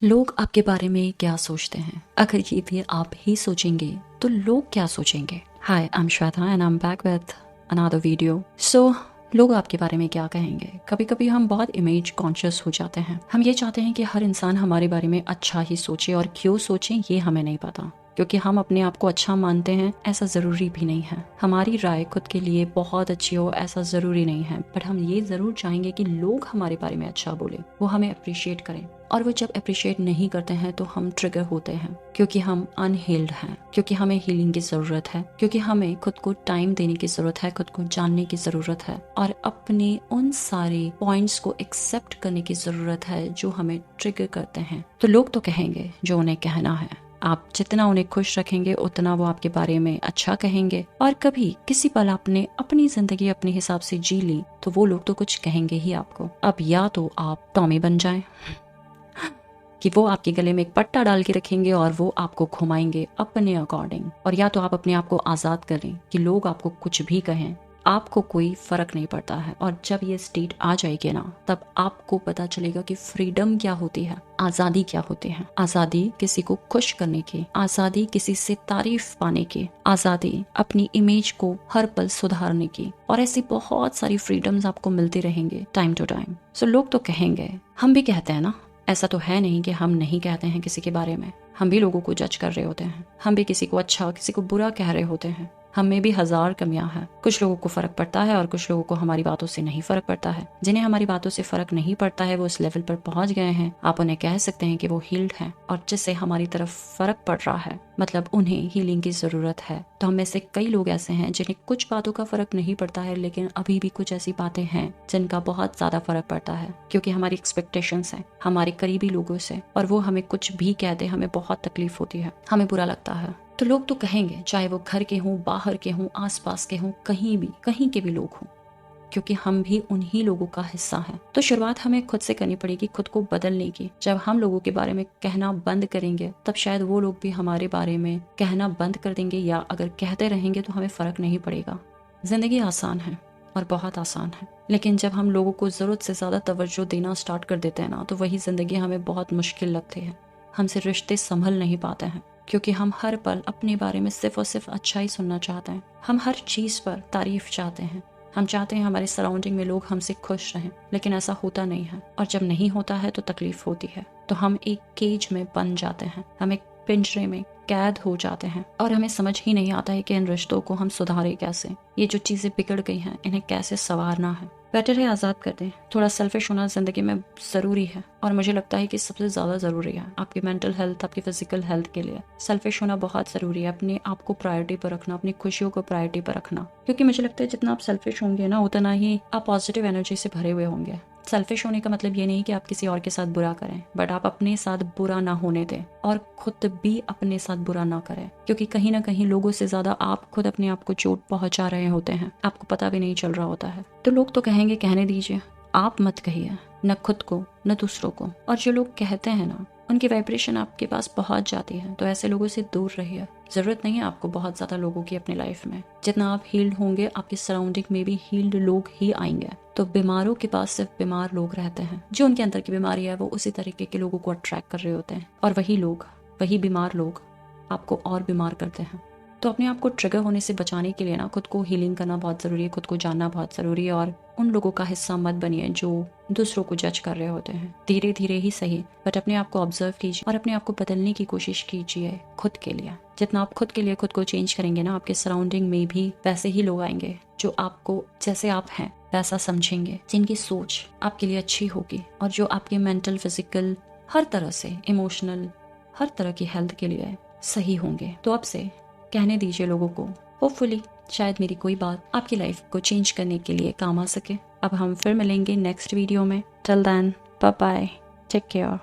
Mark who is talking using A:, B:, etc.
A: लोग आपके बारे में क्या सोचते हैं? अगर ये भी आप ही सोचेंगे तो लोग क्या सोचेंगे? Hi, I am Shweta and I am back with another video. So लोग आपके बारे में क्या कहेंगे? कभी कभी हम बहुत इमेज कॉन्शियस हो जाते हैं। हम ये चाहते हैं कि हर इंसान हमारे बारे में अच्छा ही सोचे, और क्यों सोचे ये हमें नहीं पता, क्योंकि हम अपने आप को अच्छा मानते हैं ऐसा जरूरी भी नहीं है। हमारी राय खुद के लिए बहुत अच्छी हो ऐसा जरूरी नहीं है, बट हम ये जरूर चाहेंगे कि लोग हमारे बारे में अच्छा बोले, वो हमें अप्रिशिएट करें। और वो जब अप्रिशिएट नहीं करते हैं तो हम ट्रिगर होते हैं, क्योंकि हम अनहील्ड हैं, क्योंकि हमें हीलिंग की जरूरत है, क्योंकि हमें खुद को टाइम देने की जरूरत है, खुद को जानने की जरूरत है, और अपने उन सारे पॉइंट्स को एक्सेप्ट करने की जरूरत है जो हमें ट्रिगर करते हैं। तो लोग तो कहेंगे जो उन्हें कहना है। आप जितना उन्हें खुश रखेंगे उतना वो आपके बारे में अच्छा कहेंगे, और कभी किसी पल आपने अपनी जिंदगी अपने हिसाब से जी ली तो वो लोग तो कुछ कहेंगे ही आपको। अब या तो आप टॉमी बन जाएं कि वो आपके गले में एक पट्टा डाल के रखेंगे और वो आपको घुमाएंगे अपने अकॉर्डिंग, और या तो आप अपने आप को आजाद करें कि लोग आपको कुछ भी कहें, आपको कोई फर्क नहीं पड़ता है। और जब ये स्टेट आ जाएगी ना, तब आपको पता चलेगा कि फ्रीडम क्या होती है, आजादी क्या होती है। आजादी किसी को खुश करने की, आजादी किसी से तारीफ पाने की, आजादी अपनी इमेज को हर पल सुधारने की, और ऐसी बहुत सारी फ्रीडम्स आपको मिलती रहेंगे टाइम टू टाइम। सो लोग तो कहेंगे, हम भी कहते हैं ना, ऐसा तो है नहीं कि हम नहीं कहते हैं किसी के बारे में। हम भी लोगों को जज कर रहे होते हैं, हम भी किसी को अच्छा किसी को बुरा कह रहे होते हैं। हम में भी हजार कमियां हैं। कुछ लोगों को फर्क पड़ता है और कुछ लोगों को हमारी बातों से नहीं फर्क पड़ता है। जिन्हें हमारी बातों से फर्क नहीं पड़ता है वो इस लेवल पर पहुंच गए हैं, आप उन्हें कह सकते हैं कि वो हील्ड हैं। और जिससे हमारी तरफ फर्क पड़ रहा है मतलब उन्हें हीलिंग की जरूरत है। तो हम में से कई लोग ऐसे हैं जिन्हें कुछ बातों का फर्क नहीं पड़ता है, लेकिन अभी भी कुछ ऐसी बातें हैं जिनका बहुत ज्यादा फर्क पड़ता है, क्योंकि हमारी एक्सपेक्टेशंस हैं हमारे करीबी लोगों से, और वो हमें कुछ भी कहते हमें बहुत तकलीफ होती है, हमें बुरा लगता है। तो लोग तो कहेंगे, चाहे वो घर के हों, बाहर के हों, आसपास के हों, कहीं भी कहीं के भी लोग हों, क्योंकि हम भी उन्हीं लोगों का हिस्सा हैं। तो शुरुआत हमें खुद से करनी पड़ेगी, खुद को बदलने की। जब हम लोगों के बारे में कहना बंद करेंगे तब शायद वो लोग भी हमारे बारे में कहना बंद कर देंगे, या अगर कहते रहेंगे तो हमें फर्क नहीं पड़ेगा। जिंदगी आसान है और बहुत आसान है, लेकिन जब हम लोगों को जरूरत से ज्यादा तवज्जो देना स्टार्ट कर देते हैं ना, तो वही जिंदगी हमें बहुत मुश्किल लगती है। हमसे रिश्ते संभल नहीं पाते हैं, क्योंकि हम हर पल अपने बारे में सिर्फ और सिर्फ अच्छा ही सुनना चाहते हैं। हम हर चीज पर तारीफ चाहते हैं, हम चाहते हैं हमारे सराउंडिंग में लोग हमसे खुश रहें, लेकिन ऐसा होता नहीं है। और जब नहीं होता है तो तकलीफ होती है। तो हम एक केज में बन जाते हैं, हम एक पिंजरे में कैद हो जाते हैं, और हमें समझ ही नहीं आता है कि इन रिश्तों को हम सुधारें कैसे। ये जो चीजें बिगड़ गई हैं इन्हें कैसे संवारना है। बेटर है आजाद कर दें। थोड़ा सेल्फिश होना जिंदगी में जरूरी है, और मुझे लगता है कि सबसे ज्यादा जरूरी है आपकी मेंटल हेल्थ, आपकी फिजिकल हेल्थ के लिए। सेल्फिश होना बहुत जरूरी है, अपने आप को प्रायोरिटी पर रखना, अपनी खुशियों को प्रायोरिटी पर रखना, क्योंकि मुझे लगता है जितना आप सेल्फिश होंगे ना, उतना ही आप पॉजिटिव एनर्जी से भरे हुए होंगे। सेल्फिश होने का मतलब ये नहीं कि आप किसी और के साथ बुरा करें, बट आप अपने साथ बुरा ना होने दें, और खुद भी अपने साथ बुरा ना करें, क्योंकि कहीं ना कहीं लोगों से ज्यादा आप खुद अपने आप को चोट पहुंचा रहे होते हैं, आपको पता भी नहीं चल रहा होता है। तो लोग तो कहेंगे, कहने दीजिए, आप मत कहिए, न खुद को न दूसरों को। और जो लोग कहते हैं ना, उनकी वाइब्रेशन आपके पास पहुंच जाती है, तो ऐसे लोगों से दूर रहिए। जरूरत नहीं है आपको बहुत ज्यादा लोगों की अपनी लाइफ में। जितना आप हील्ड होंगे आपकी सराउंडिंग में भी हील्ड लोग ही आएंगे। तो बीमारों के पास सिर्फ बीमार लोग रहते हैं, जो उनके अंदर की बीमारी है वो उसी तरीके के लोगों को अट्रैक्ट कर रहे होते हैं, और वही लोग, वही बीमार लोग आपको और बीमार करते हैं। तो अपने आप को ट्रिगर होने से बचाने के लिए ना, खुद को हीलिंग करना बहुत जरूरी है, खुद को जानना बहुत जरूरी है, और उन लोगों का हिस्सा मत बनिए जो दूसरों को जज कर रहे होते हैं। धीरे धीरे ही सही, बट अपने आप को ऑब्जर्व कीजिए और अपने आप को बदलने की कोशिश कीजिए खुद के लिए। जितना आप खुद के लिए खुद को चेंज करेंगे ना, आपके सराउंडिंग में भी वैसे ही लोग आएंगे जो आपको जैसे आप हैं वैसा समझेंगे, जिनकी सोच आपके लिए अच्छी होगी, और जो आपके मेंटल, फिजिकल, हर तरह से इमोशनल, हर तरह की हेल्थ के लिए सही होंगे। तो अब से कहने दीजिए लोगों को, होपफुली शायद मेरी कोई बात आपकी लाइफ को चेंज करने के लिए काम आ सके। अब हम फिर मिलेंगे नेक्स्ट वीडियो में। Till then, bye bye, take care.